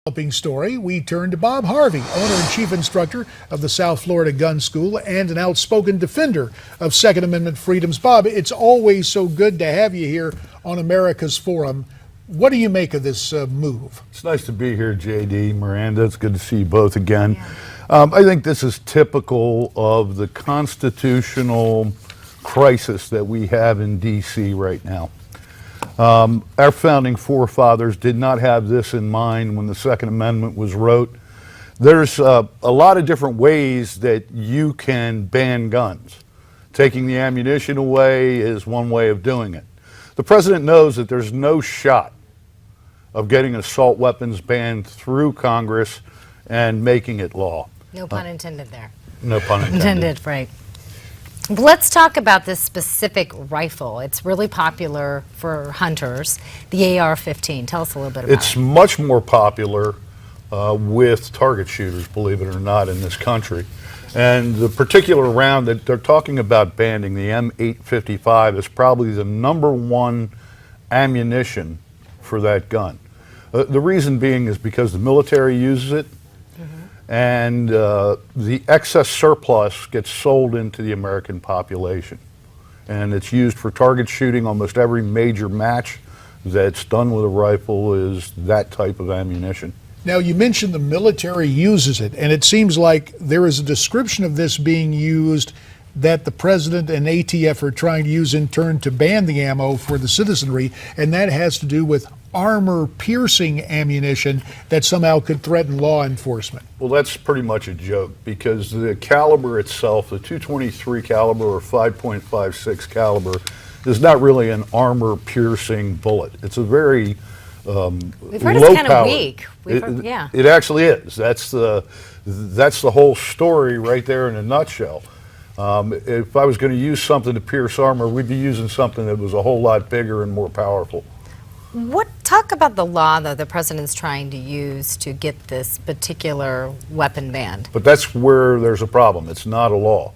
Developing story, we turn to Bob Harvey, owner and chief instructor of the South Florida Gun School and an outspoken defender of Second Amendment freedoms. Bob, it's always so good to have you here on America's Forum. What do you make of this move? It's nice to be here, JD, Miranda. It's good to see you both again. I think this is typical of the constitutional crisis that we have in D.C. right now. Our founding forefathers did not have this in mind when the Second Amendment was wrote. There's a lot of different ways that you can ban guns. Taking the ammunition away is one way of doing it. The president knows that there's no shot of getting assault weapons banned through Congress and making it law. No pun intended there. No pun intended. Right. Let's talk about this specific rifle. It's really popular for hunters, the AR-15. Tell us a little bit about it. It's much more popular with target shooters, believe it or not, in this country. And the particular round that they're talking about banning, the M855, is probably the #1 ammunition for that gun. The reason being is because the military uses it, and the excess surplus gets sold into the American population. And it's used for target shooting. Almost every major match that's done with a rifle is that type of ammunition. Now, you mentioned the military uses it, and it seems like there is a description of this being used that the president and ATF are trying to use in turn to ban the ammo for the citizenry, and that has to do with armor-piercing ammunition that somehow could threaten law enforcement. Well, that's pretty much a joke, because the caliber itself, the .223 caliber or 5.56 caliber, is not really an armor-piercing bullet. It's a very We've heard it's kind of weak. It actually is. That's the whole story right there in a nutshell. If I was going to use something to pierce armor, we'd be using something that was a whole lot bigger and more powerful. Talk about the law, though, the president's trying to use to get this particular weapon banned. But that's where there's a problem. It's not a law.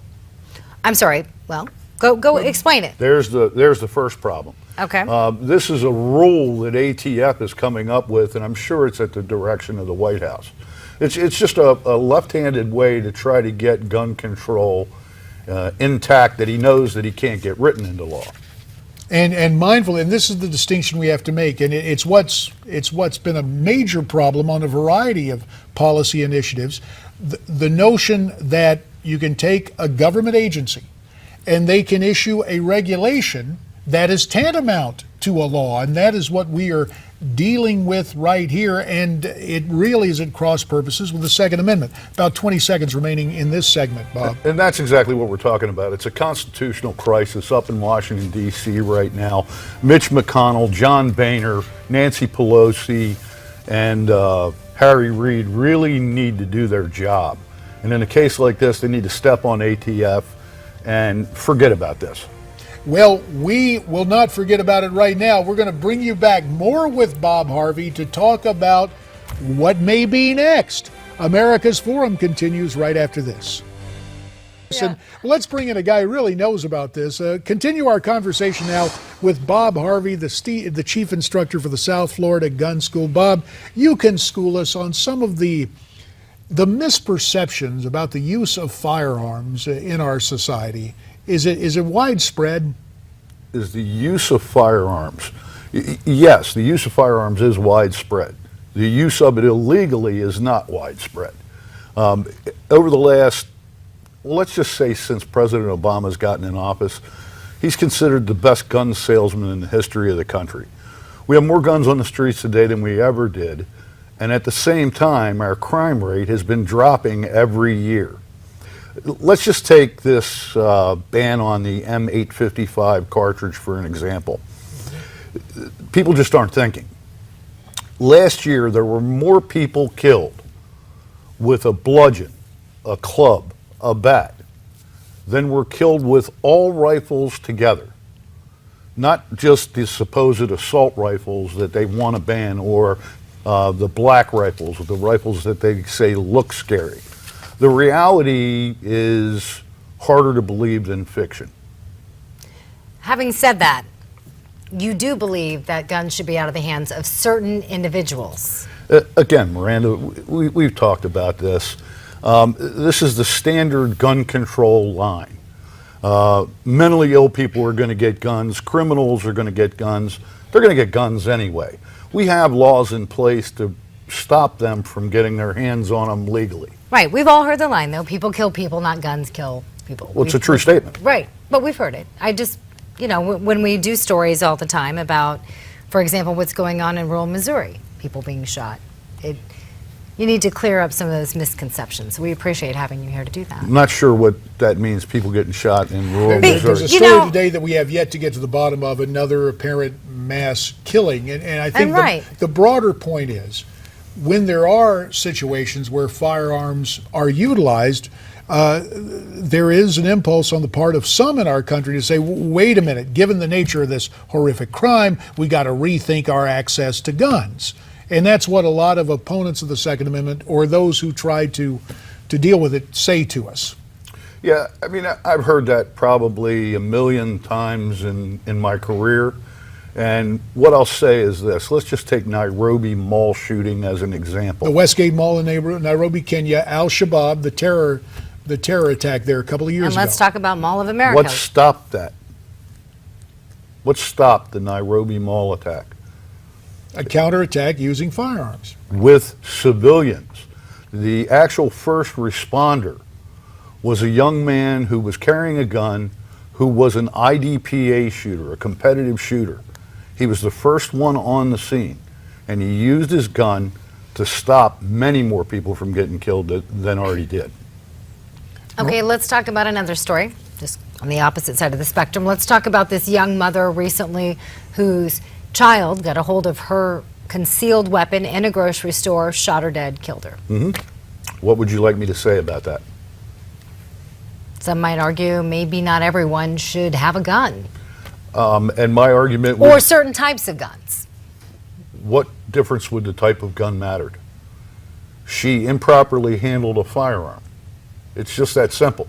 I'm sorry. Well, go explain it. There's the first problem. Okay. This is a rule that ATF is coming up with, and I'm sure it's at the direction of the White House. It's just a left-handed way to try to get gun control intact, that he knows that he can't get written into law. And mindful, and this is the distinction we have to make, and it's what's been a major problem on a variety of policy initiatives, the notion that you can take a government agency and they can issue a regulation that is tantamount to a law, and that is what we are dealing with right here, and it really is at cross purposes with the Second Amendment. About 20 seconds remaining in this segment, Bob. And that's exactly what we're talking about. It's a constitutional crisis up in Washington, D.C. right now. Mitch McConnell, John Boehner, Nancy Pelosi, and Harry Reid really need to do their job. And in a case like this, they need to step on ATF and forget about this. Well, we will not forget about it right now. We're going to bring you back more with Bob Harvey to talk about what may be next. America's Forum continues right after this. And let's bring in a guy who really knows about this. Continue our conversation now with Bob Harvey, the chief instructor for the South Florida Gun School. Bob, you can school us on some of the misperceptions about the use of firearms in our society. Is it widespread? Is the use of firearms? Yes, the use of firearms is widespread. The use of it illegally is not widespread. Over the last, let's just say since President Obama's gotten in office, he's considered the best gun salesman in the history of the country. We have more guns on the streets today than we ever did, and at the same time, our crime rate has been dropping every year. Let's just take this ban on the M855 cartridge for an example. People just aren't thinking. Last year, there were more people killed with a bludgeon, a club, a bat, than were killed with all rifles together. Not just the supposed assault rifles that they want to ban, or the black rifles, the rifles that they say look scary. The reality is harder to believe than fiction. Having said that, you do believe that guns should be out of the hands of certain individuals. Again, Miranda, we've talked about this. This is the standard gun control line. Mentally ill people are going to get guns. Criminals are going to get guns. They're going to get guns anyway. We have laws in place to stop them from getting their hands on them legally. Right. We've all heard the line, though. People kill people, not guns kill people. Well, it's a true statement. Right. But we've heard it. I just, when we do stories all the time about, for example, what's going on in rural Missouri, people being shot, you need to clear up some of those misconceptions. We appreciate having you here to do that. I'm not sure what that means, people getting shot in rural There's a Missouri. story today that we have yet to get to the bottom of, another apparent mass killing. And I think the broader point is, when there are situations where firearms are utilized, there is an impulse on the part of some in our country to say, wait a minute, given the nature of this horrific crime, we got to rethink our access to guns. And that's what a lot of opponents of the Second Amendment, or those who try to deal with it, say to us. Yeah, I mean, I've heard that probably a million times in my career. And what I'll say is this. Let's just take Nairobi mall shooting as an example. The Westgate Mall in Nairobi, Kenya, Al-Shabaab, the terror attack there a couple of years ago. And let's talk about Mall of America. What stopped that? What stopped the Nairobi mall attack? A counterattack using firearms. With civilians. The actual first responder was a young man who was carrying a gun, who was an IDPA shooter, a competitive shooter. He was the first one on the scene, and he used his gun to stop many more people from getting killed than already did. Okay, let's talk about another story, just on the opposite side of the spectrum. Let's talk about this young mother recently whose child got a hold of her concealed weapon in a grocery store, shot her dead, killed her. What would you like me to say about that? Some might argue maybe not everyone should have a gun. And my argument Or was, certain types of guns. what difference would the type of gun matter? She improperly handled a firearm. It's just that simple.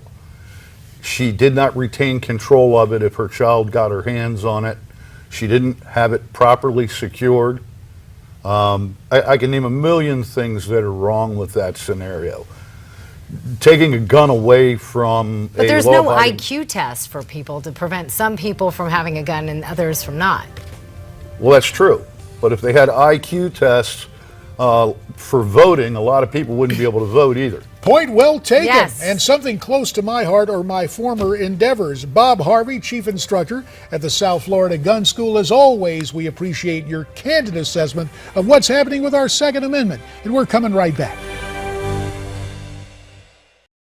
She did not retain control of it if her child got her hands on it. She didn't have it properly secured. I can name a million things that are wrong with that scenario. Taking a gun away from But a there's no law-abiding- IQ test for people to prevent some people from having a gun and others from not. Well, that's true. But if they had IQ tests for voting, a lot of people wouldn't be able to vote either. Point well taken. Yes. And something close to my heart are my former endeavors. Bob Harvey, Chief Instructor at the South Florida Gun School. As always, we appreciate your candid assessment of what's happening with our Second Amendment. And we're coming right back.